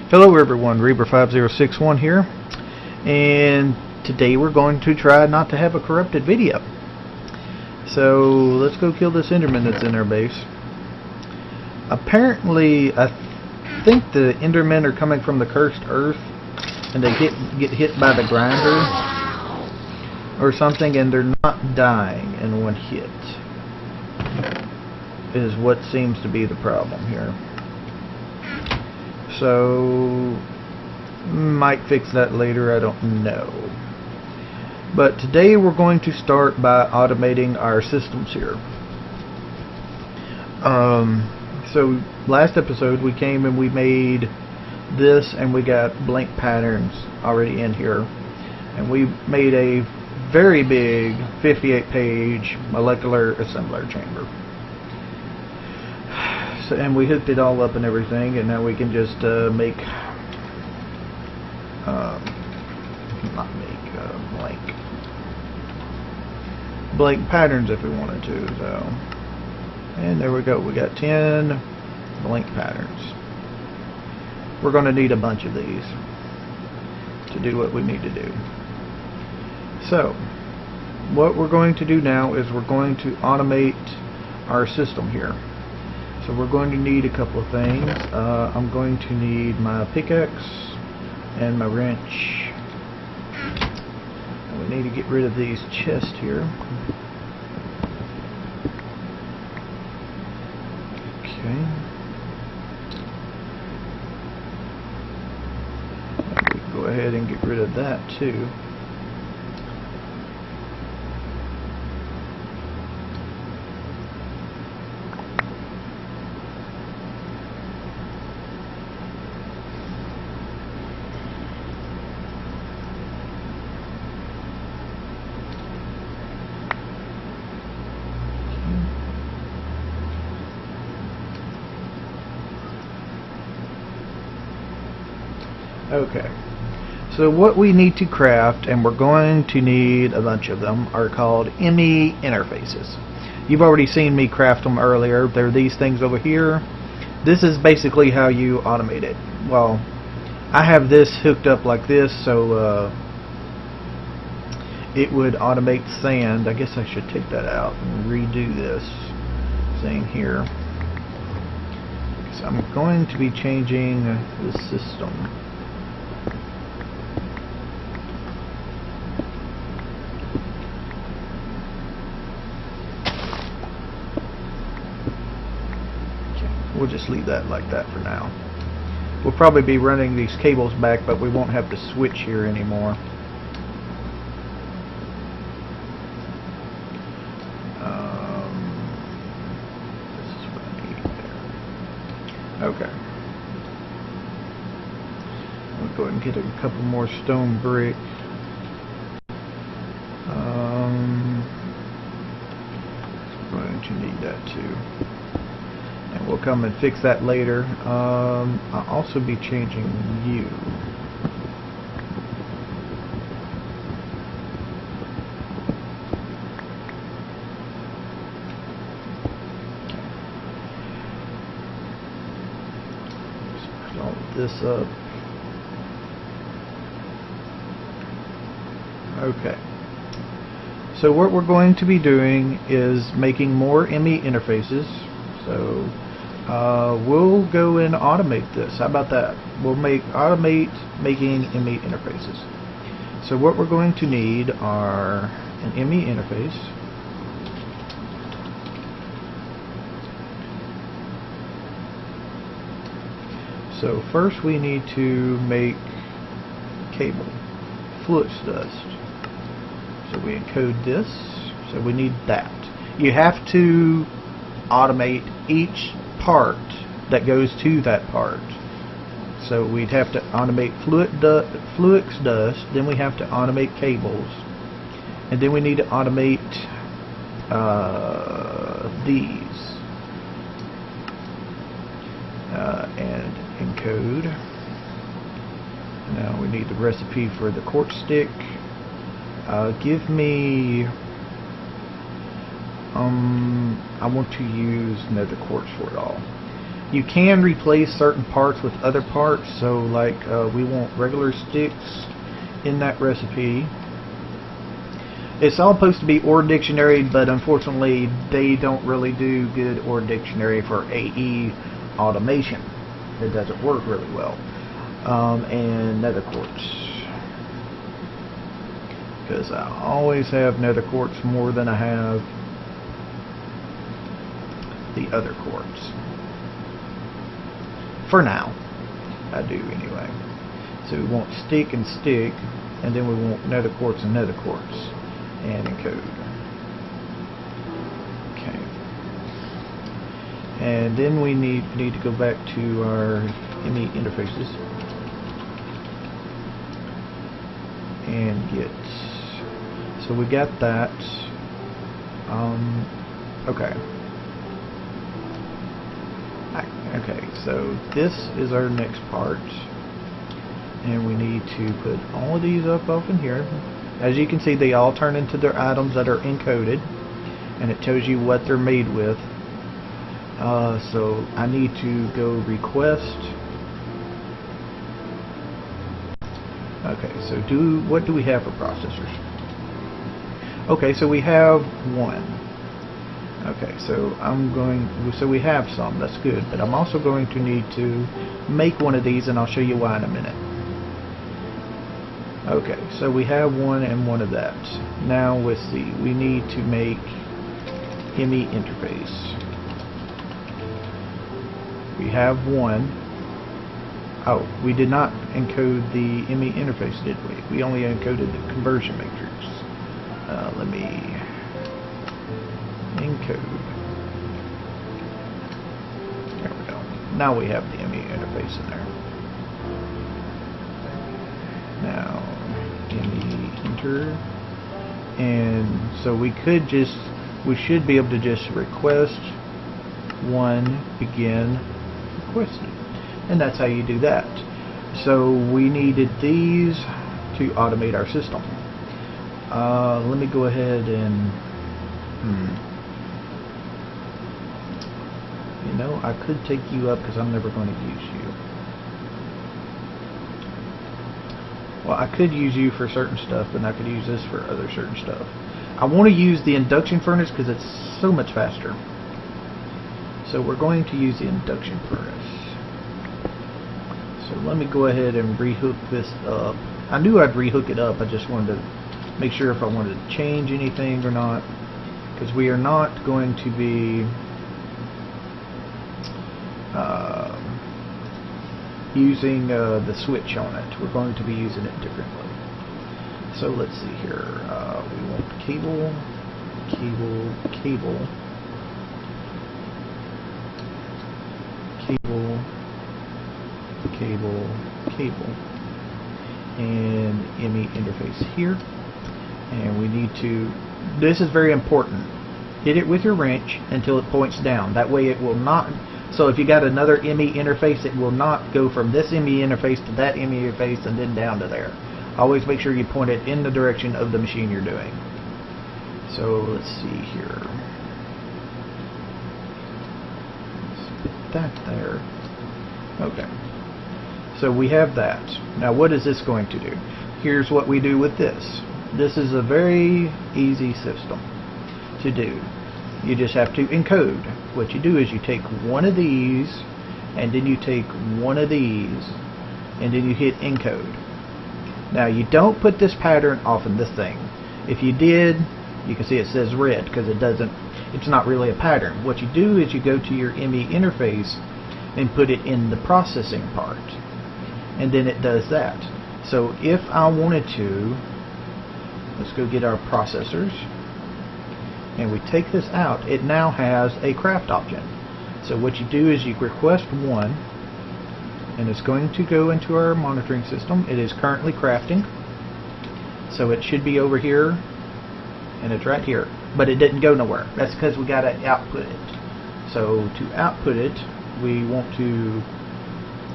Hello everyone, Reaper5061 here, and today we're going to try not to have a corrupted video. So let's go kill this Enderman that's in our base. Apparently, I think the Endermen are coming from the cursed earth, and they get hit by the grinder or something, and they're not dying in one hit, is what seems to be the problem here. So, might fix that later, I don't know. But today we're going to start by automating our systems here. So last episode we came and we made this, and we got blank patterns already in here. And we made a very big 58-page molecular assembler chamber. And we hooked it all up and everything, and now we can just make blank patterns if we wanted to. So, and there we go, we got 10 blank patterns. We're going to need a bunch of these to do what we need to do. So what we're going to do now is we're going to automate our system here. So we're going to need a couple of things. I'm going to need my pickaxe and my wrench. And we need to get rid of these chests here. Okay. We can go ahead and get rid of that too. Okay, so what we need to craft, and we're going to need a bunch of them, are called ME interfaces. You've already seen me craft them earlier. They're these things over here. This is basically how you automate it. Well, I have this hooked up like this, so it would automate sand. I guess I should take that out and redo this thing here. So I'm going to be changing the system. We'll just leave that like that for now. We'll probably be running these cables back, but we won't have to switch here anymore. This is what I need there. Okay. We'll go ahead and get a couple more stone bricks. We're going to need that too. And we'll come and fix that later. I'll also be changing you. Let's put all of this up. Okay. So what we're going to be doing is making more ME interfaces. So we'll go and automate this. How about that? We'll automate making ME interfaces. So what we're going to need are an ME interface, so first we need to make cable, flux dust. So we encode this. So we need that. You have to automate each part that goes to that part. So we'd have to automate flux dust, then we have to automate cables, and then we need to automate these and encode. Now we need the recipe for the quartz stick. Give me I want to use nether quartz for it all. You can replace certain parts with other parts, so like we want regular sticks in that recipe. It's all supposed to be OR dictionary, but unfortunately they don't really do good OR dictionary for AE automation. It doesn't work really well. And nether quartz, because I always have nether quartz more than I have the other quartz. For now, I do anyway. So we want stick and stick, and then we want nether quartz and nether quartz, and encode. Okay. And then we need to go back to our ME interfaces and get. So we got that. Okay. Okay, so this is our next part, and we need to put all of these up off in here. As you can see, they all turn into their items that are encoded, and it tells you what they're made with. So I need to go request. Okay, so what do we have for processors? Okay, so we have one. Okay, so so we have some, that's good, but I'm also going to need to make one of these, and I'll show you why in a minute. Okay, so we have one and one of that. Now let's see, we need to make ME interface. We have one. Oh, we did not encode the ME interface, did we? We only encoded the conversion matrix. Let me encode. There we go. Now we have the ME interface in there. Now, ME enter. And so we should be able to just request one begin requested. And that's how you do that. So we needed these to automate our system. Let me go ahead and you know, I could take you up because I'm never going to use you. Well, I could use you for certain stuff, and I could use this for other certain stuff. I want to use the induction furnace because it's so much faster. So we're going to use the induction furnace. So let me go ahead and rehook this up. I knew I'd rehook it up. I just wanted to make sure if I wanted to change anything or not, because we are not going to be using the switch on it. We're going to be using it differently. So let's see here. We want cable, cable, cable, cable, cable, cable, and ME interface here. And we need to, this is very important, hit it with your wrench until it points down. That way it will not, so if you got another ME interface, it will not go from this ME interface to that ME interface and then down to there. Always make sure you point it in the direction of the machine you're doing. So let's see here. Let's put that there. Okay. So we have that. Now what is this going to do? Here's what we do with this. This is a very easy system to do. You just have to encode. What you do is you take one of these, and then you take one of these, and then you hit encode. Now you don't put this pattern off in this thing. If you did, you can see it says red because it's not really a pattern. What you do is you go to your ME interface and put it in the processing part, and then it does that. So if I wanted to, let's go get our processors, and we take this out, it now has a craft option. So what you do is you request one, and it's going to go into our monitoring system. It is currently crafting, so it should be over here, and it's right here, but it didn't go nowhere. That's because we got to output it. So to output it, we want to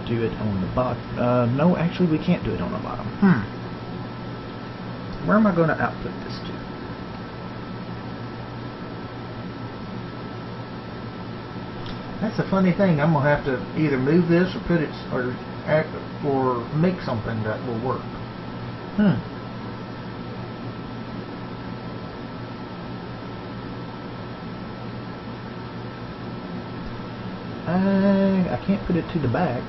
do it on the bottom. No, actually we can't do it on the bottom. Where am I going to output this to? That's a funny thing. I'm gonna have to either move this or put it or make something that will work. I can't put it to the back.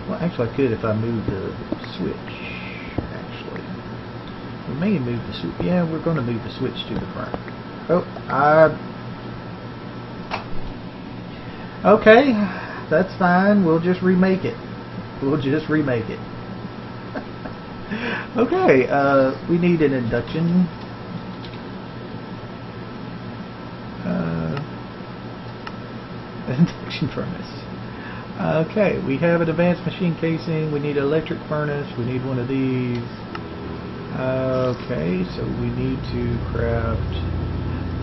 Well, actually I could if I move the switch. Actually, we may move the switch. Yeah, we're going to move the switch to the front. Okay, that's fine. We'll just remake it. Okay, we need an induction. Induction furnace. Okay, we have an advanced machine casing. We need an electric furnace. We need one of these. Okay, so we need to craft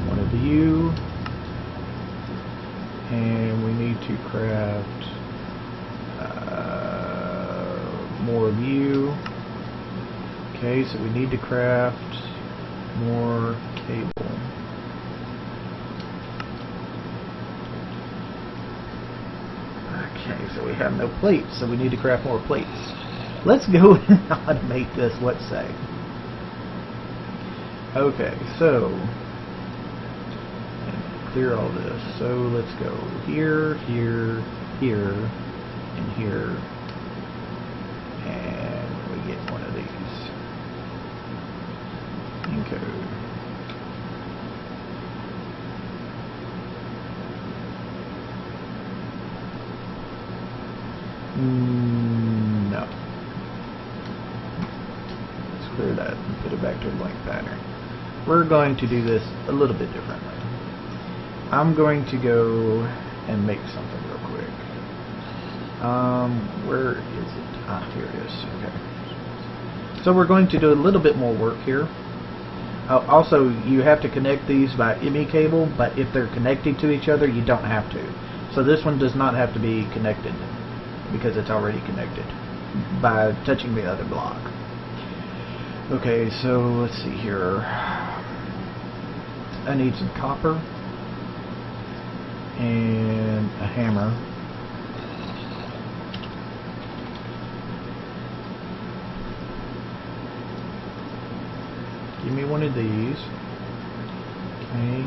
one of you, and we need to craft more of you. Okay, so we need to craft more cable. Okay, so we have no plates, so we need to craft more plates. Let's go and automate this, let's say. Okay, so clear all this. So let's go here, here, here, and here, and we get one of these. Encode. No. Let's clear that and put it back to a blank pattern. We're going to do this a little bit differently. I'm going to go and make something real quick. Where is it? Ah, here it is. Okay. So we're going to do a little bit more work here. Also, you have to connect these by ME cable, but if they're connected to each other, you don't have to. So this one does not have to be connected because it's already connected by touching the other block. Okay, so let's see here. I need some copper and a hammer. Give me one of these. Okay.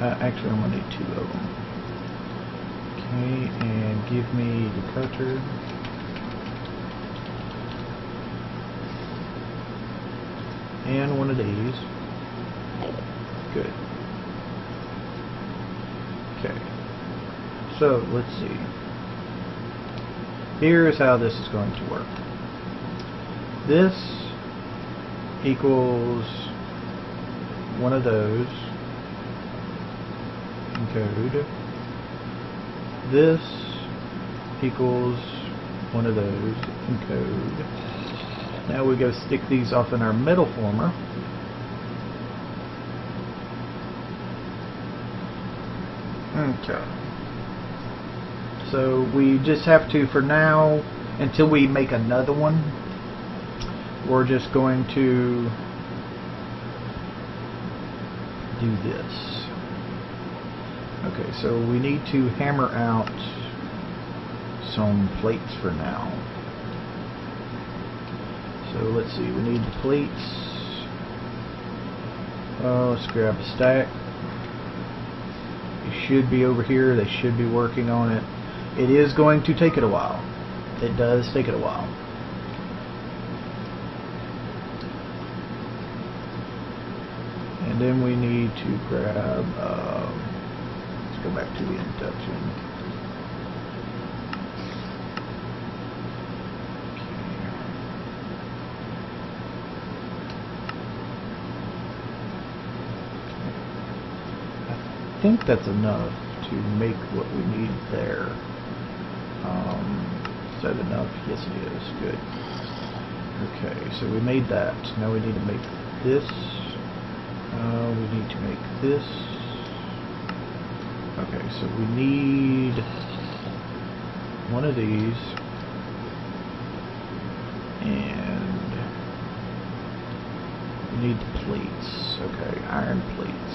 Actually, I'm gonna need two of them. Okay, and give me the cutter. And one of these. Good. Okay. So, let's see. Here's how this is going to work. This equals one of those. Encode. This equals one of those. Encode. Now we go stick these off in our metal former. Okay. So we just have to, for now, until we make another one, we're just going to do this. Okay, so we need to hammer out some plates for now. So let's see, we need the plates. Let's grab a stack. It should be over here. They should be working on it. It is going to take it a while. It does take it a while. And then we need to grab, let's go back to the induction. I think that's enough to make what we need there. Is that enough? Yes, it is. Good. Okay, so we made that. Now we need to make this. We need to make this. Okay, so we need one of these and we need the plates. Okay, iron plates.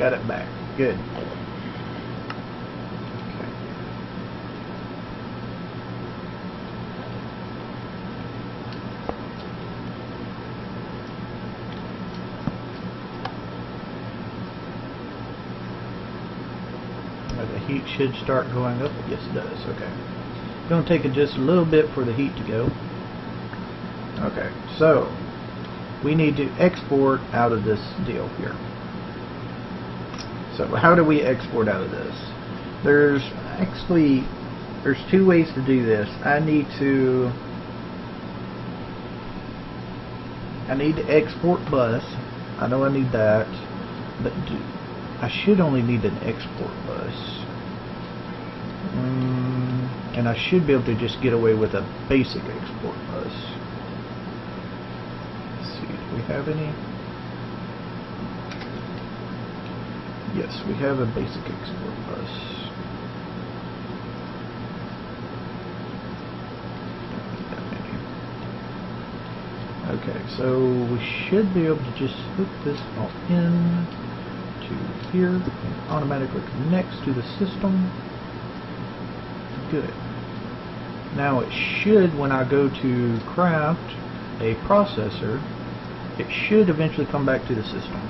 got it back. Good. The heat should start going up. Yes, it does. Okay. It's going to take it just a little bit for the heat to go. Okay, so we need to export out of this deal here. So how do we export out of this? There's two ways to do this. I need to export bus. I know I need that, but I should only need an export bus. And I should be able to just get away with a basic export bus. Let's see, do we have any? Yes, we have a basic export bus. Don't need that many. Okay, so we should be able to just hook this all in to here and automatically connects to the system. Good. Now it should, when I go to craft a processor, it should eventually come back to the system.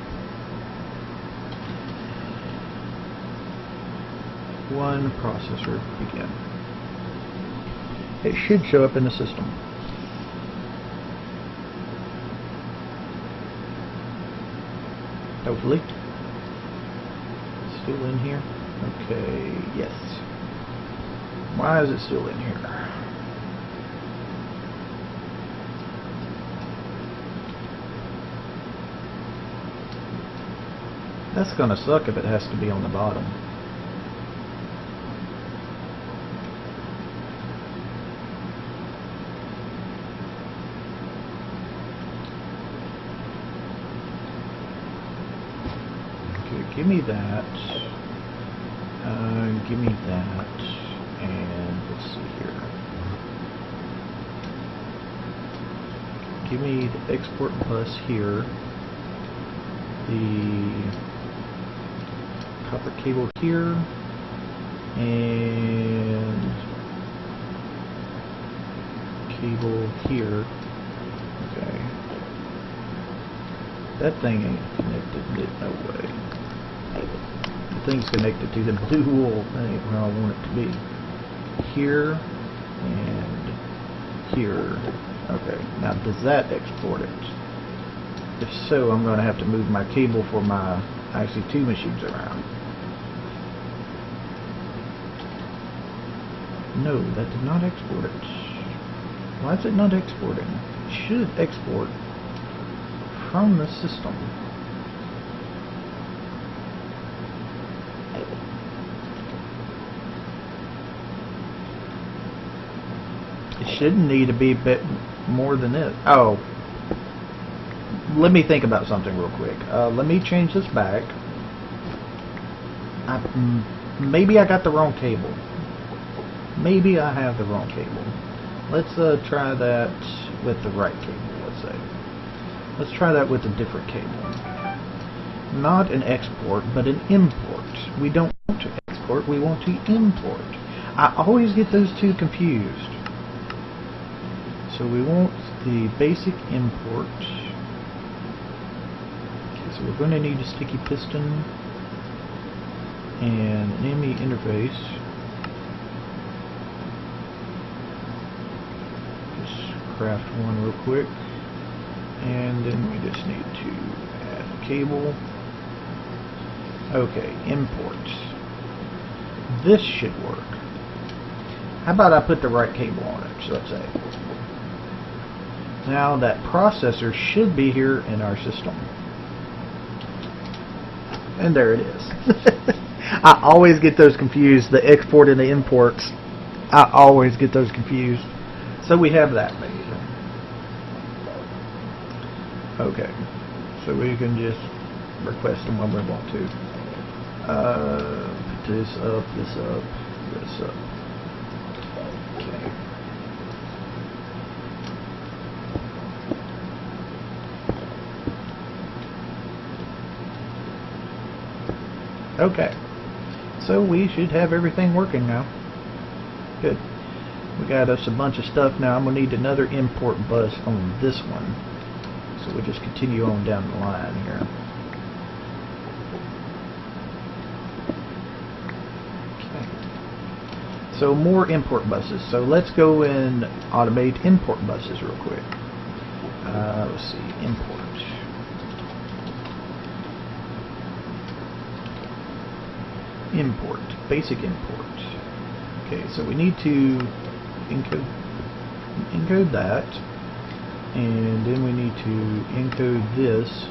One processor begin. It should show up in the system. Hopefully. Still in here? Okay, yes. Why is it still in here? That's gonna suck if it has to be on the bottom. Okay, give me that. Give me that. And let's see here. Give me the export bus here. The copper cable here. And cable here. Okay. That thing ain't connected. No way. The thing's connected to the blue wool. That ain't where I want it to be. Here and here. Okay, now does that export it? If so, I'm going to have to move my cable for my IC2 machines around. No, that did not export it. Why is it not exporting? It should export from the system. It shouldn't need to be a bit more than this. Oh, let me think about something real quick. Let me change this back. Maybe I got the wrong cable. Maybe I have the wrong cable. Let's try that with the right cable, let's say. Let's try that with a different cable. Not an export, but an import. We don't want to export, we want to import. I always get those two confused. So we want the basic import. Okay, so we're going to need a sticky piston and an ME interface. Just craft one real quick. And then we just need to add a cable. Okay, import. This should work. How about I put the right cable on it, so let's say. Now that processor should be here in our system. And there it is. I always get those confused, the export and the imports. I always get those confused. So we have that made. Okay, so we can just request them when we want to. Put this up, this up, this up. Okay. Okay, so we should have everything working now. Good. We got us a bunch of stuff now. I'm going to need another import bus on this one. So we'll just continue on down the line here. Okay. So more import buses. So let's go and automate import buses real quick. Let's see, import. Import, basic import. Okay, so we need to encode that, and then we need to encode this,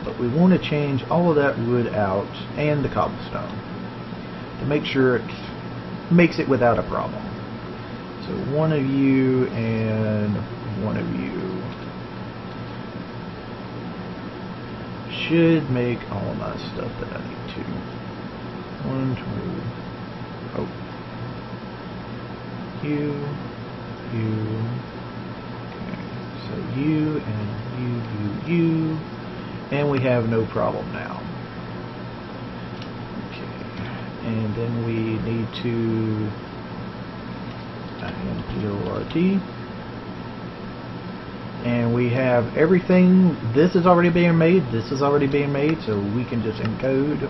but we want to change all of that wood out and the cobblestone to make sure it makes it without a problem. So one of you and one of you should make all of my stuff that I need to. 1, 2, oh, you, okay, so you and you, and we have no problem now. Okay, and then we need to import, and we have everything. This is already being made, this is already being made, so we can just encode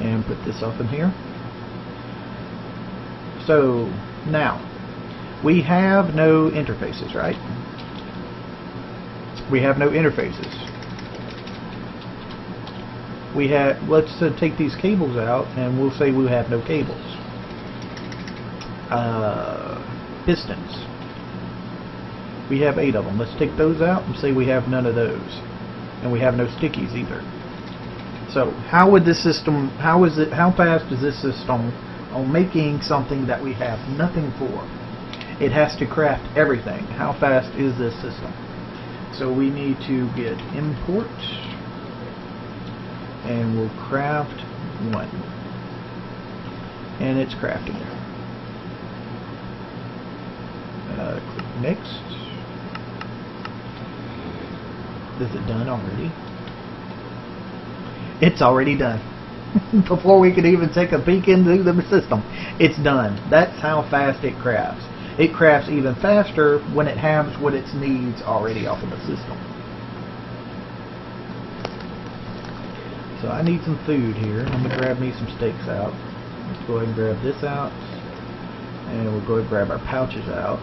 and put this up in here. So now we have no interfaces, right? We have no interfaces. We have, let's take these cables out and we'll say we have no cables. Pistons. We have 8 of them. Let's take those out and say we have none of those. And we have no stickies either. So how would this system, how fast is this system on making something that we have nothing for? It has to craft everything. How fast is this system? So we need to get import, and we'll craft 1. And it's crafting. Click next. Is it done already? It's already done. Before we could even take a peek into the system, it's done. That's how fast it crafts. It crafts even faster when it has what it needs already off of the system. So I need some food here. I'm going to grab me some steaks out. Let's go ahead and grab this out. And we'll go ahead and grab our pouches out.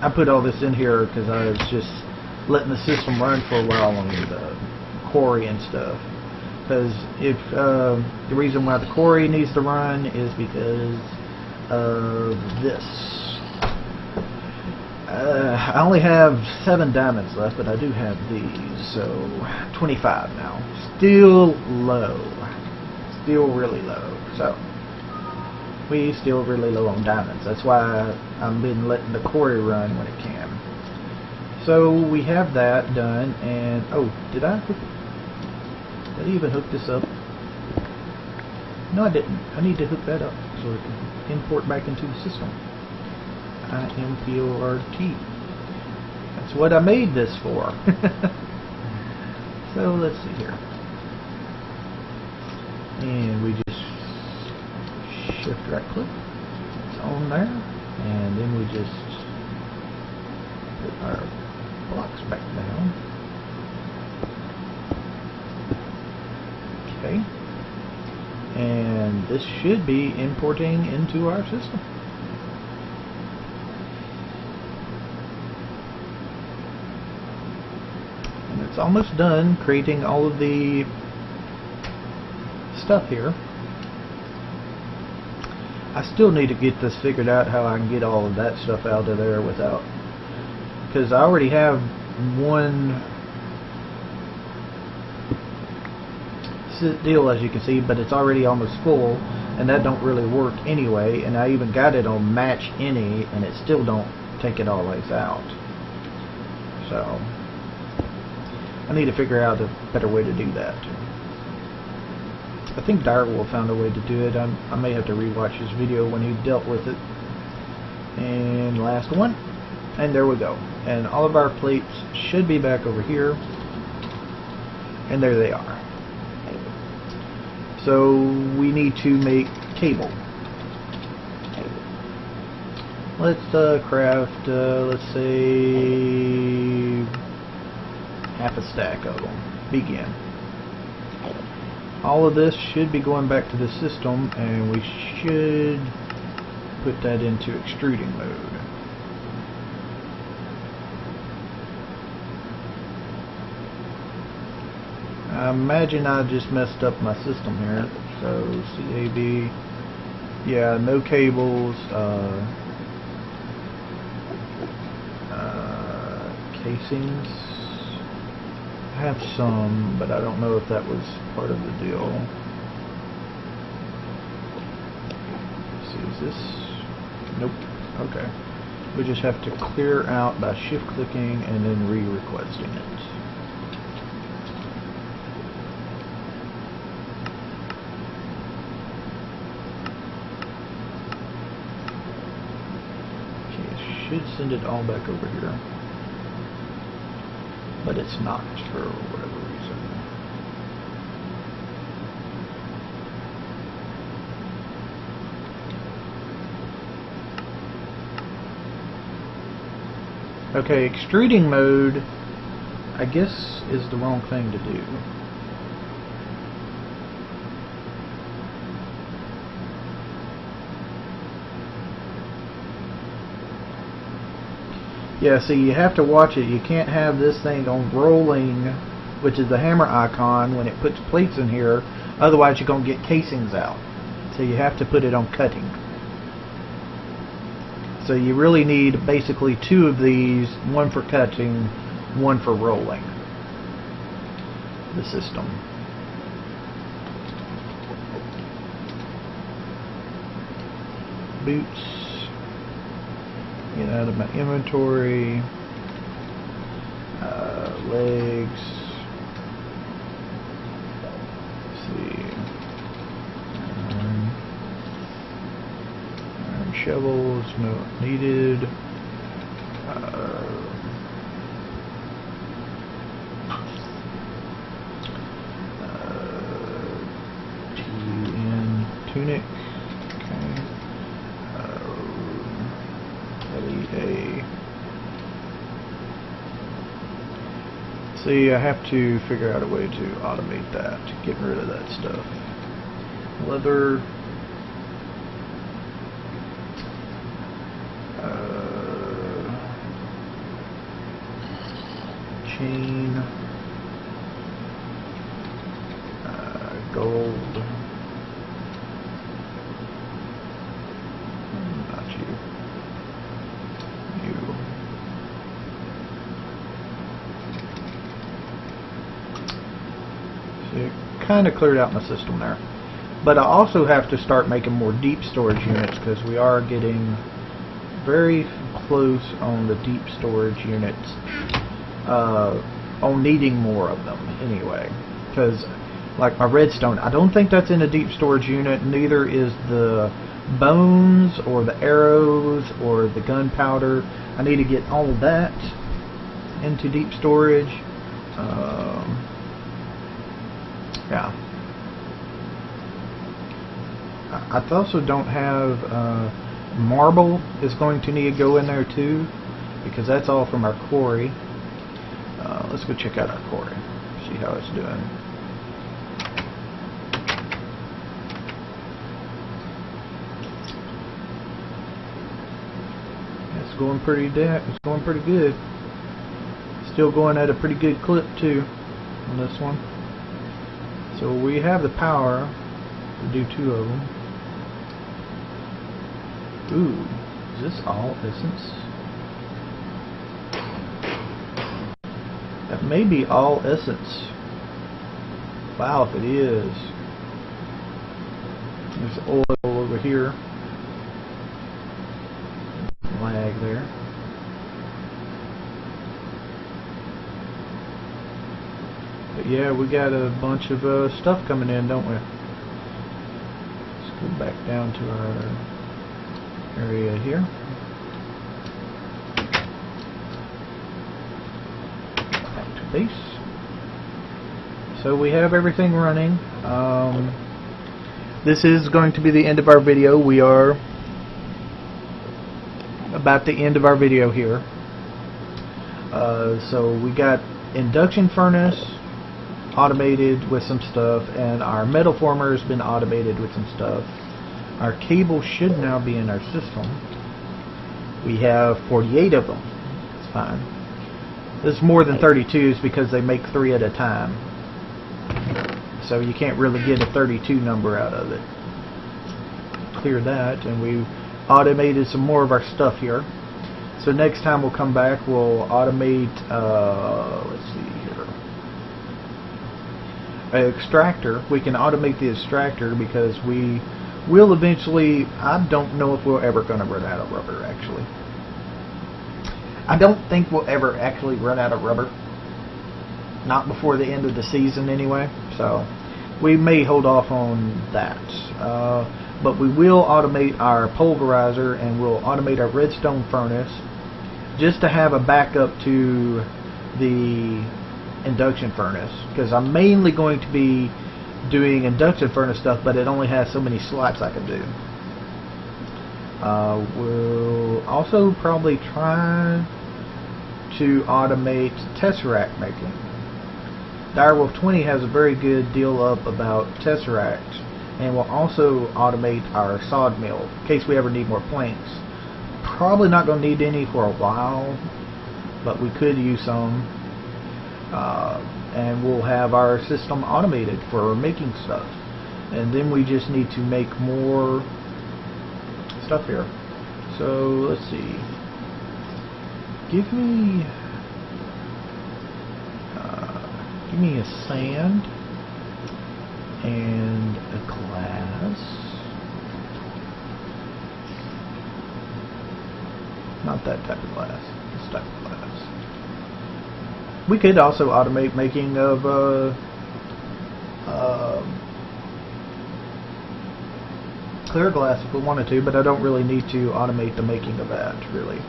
I put all this in here because I was just letting the system run for a while on the quarry and stuff. Because if the reason why the quarry needs to run is because of this. I only have 7 diamonds left, but I do have these, so 25 now. Still low. Still really low. So we still really low on diamonds. That's why I've been letting the quarry run when it can. So we have that done, and oh, did I even hook this up? No, I didn't. I need to hook that up so it can import back into the system. import. That's what I made this for. So let's see here. And we just shift right click. It's on there. And then we just put our blocks back down. Okay. And this should be importing into our system. And it's almost done creating all of the stuff here. I still need to get this figured out, how I can get all of that stuff out of there without, because I already have one deal, as you can see, but it's already almost full, and that don't really work anyway. And I even got it on match any, and it still don't take it all the ways out. So I need to figure out a better way to do that. I think Direwolf found a way to do it. I may have to rewatch his video when he dealt with it. And last one, and there we go. And all of our plates should be back over here, and there they are. So we need to make cable. Let's craft, let's say, half a stack of them. Begin. All of this should be going back to the system, and we should put that into extruding mode. I imagine I just messed up my system here. So CAB, yeah, no cables, casings. I have some, but I don't know if that was part of the deal. Let's see, is this? Nope. Okay. We just have to clear out by shift clicking and then re-requesting it. Should send it all back over here, but it's not for whatever reason. Okay, extruding mode, I guess, is the wrong thing to do. Yeah, see, you have to watch it. You can't have this thing on rolling, which is the hammer icon, when it puts plates in here. Otherwise, you're going to get casings out. So you have to put it on cutting. So you really need basically two of these, one for cutting, one for rolling the system. Boots. Get out of my inventory. Legs. Let's see. Iron shovels, no needed. TN tunic. See, I have to figure out a way to automate that, to get rid of that stuff. Leather. Chain. Gold. Not you. You. Kind of cleared out my system there, but I also have to start making more deep storage units because we are getting very close on the deep storage units, on needing more of them anyway, because like my redstone, I don't think that's in a deep storage unit, neither is the bones or the arrows or the gunpowder. I need to get all of that into deep storage. Yeah. I also don't have marble is going to need to go in there too, because that's all from our quarry. Let's go check out our quarry, see how it's doing. It's going pretty good. Still going at a pretty good clip too on this one. So we have the power to do two of them. Ooh, is this all essence? That may be all essence. Wow, if it is. There's oil over here. Lag there. But yeah, we got a bunch of stuff coming in, don't we? Let's go back down to our area here. Back to base. So we have everything running. this is going to be the end of our video. We are about the end of our video here. So we got induction furnace automated with some stuff, and our metal former has been automated with some stuff. Our cable should now be in our system. We have 48 of them. It's fine. This is more than 32s because they make 3 at a time. So you can't really get a 32 number out of it. Clear that, and we automated some more of our stuff here. So next time we'll come back, we'll automate, let's see here, an extractor. We can automate the extractor because we will eventually, I don't know if we're ever going to run out of rubber, actually. I don't think we'll ever actually run out of rubber. Not before the end of the season anyway, so we may hold off on that. But we will automate our pulverizer, and we'll automate our redstone furnace just to have a backup to the induction furnace, because I'm mainly going to be doing induction furnace stuff, but it only has so many slots I can do. We'll also probably try to automate tesseract making. Direwolf 20 has a very good deal up about tesseract, and we'll also automate our sawed mill in case we ever need more planks. Probably not going to need any for a while, but we could use some. And we'll have our system automated for making stuff, and then we just need to make more stuff here. So let's see, give me a sand and a glass. Not that type of glass, this type of glass. We could also automate making of clear glass if we wanted to, but I don't really need to automate the making of that, really.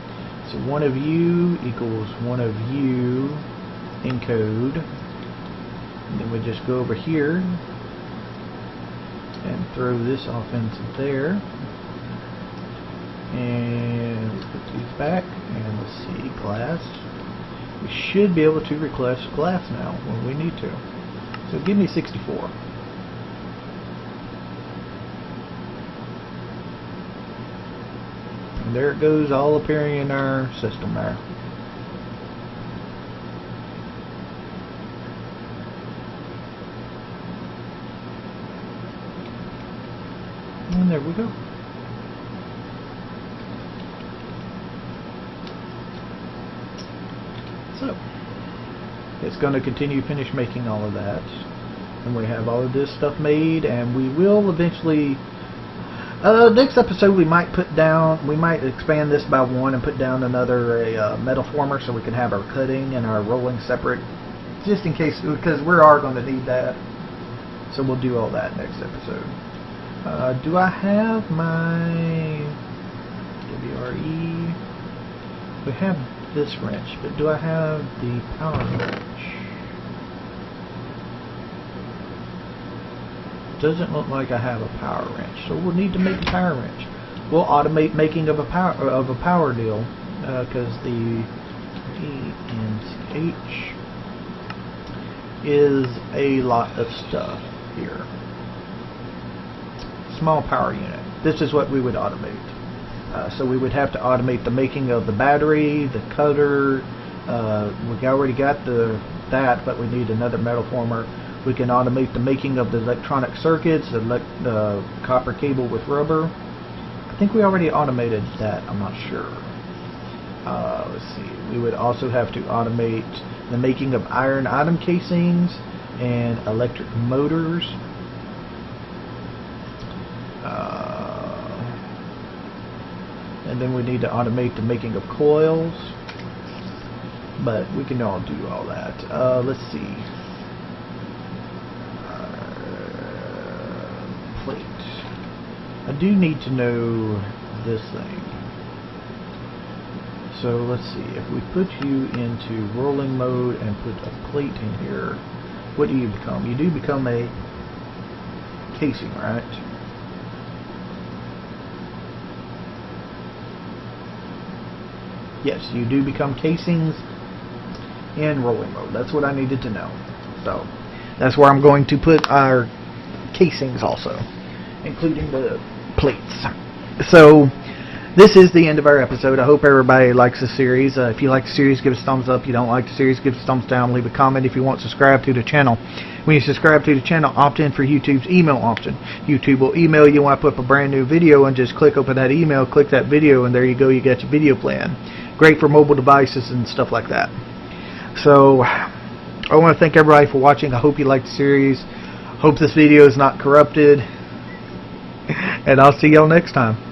So 1 of you equals 1 of you encode. And then we just go over here and throw this off into there. And we put these back, and let's see, glass. We should be able to request glass now when we need to. So give me 64. And there it goes, all appearing in our system there. And there we go. So it's going to continue finish making all of that, and we have all of this stuff made, and we will eventually next episode we might expand this by 1 and put down another metal former so we can have our cutting and our rolling separate, just in case, because we are going to need that. So we'll do all that next episode. Do I have my WRE? We have this wrench, but do I have the power wrench? Doesn't look like I have a power wrench, so we'll need to make a power wrench. We'll automate making of a power deal, because the ENCH is a lot of stuff here. Small power unit. This is what we would automate. So we would have to automate the making of the battery, the cutter. We already got that, but we need another metal former. We can automate the making of the electronic circuits, the copper cable with rubber. I think we already automated that. I'm not sure. Let's see. We would also have to automate the making of iron atom casings and electric motors. And then we need to automate the making of coils, but we can all do all that. Let's see. Plate. I do need to know this thing. So let's see. If we put you into rolling mode and put a plate in here, what do you become? You do become a casing, right? yes, you do become casings in rolling mode. That's what I needed to know. So that's where I'm going to put our casings also, including the plates. So this is the end of our episode. I hope everybody likes the series. If you like the series, give us a thumbs up. If you don't like the series, give us a thumbs down. Leave a comment. If you want, subscribe to the channel. When you subscribe to the channel, opt in for YouTube's email option. YouTube will email you when I put up a brand new video, and just click open that email, click that video, and there you go. You got your video plan. Great for mobile devices and stuff like that. So I want to thank everybody for watching. I hope you liked the series. Hope this video is not corrupted. And I'll see y'all next time.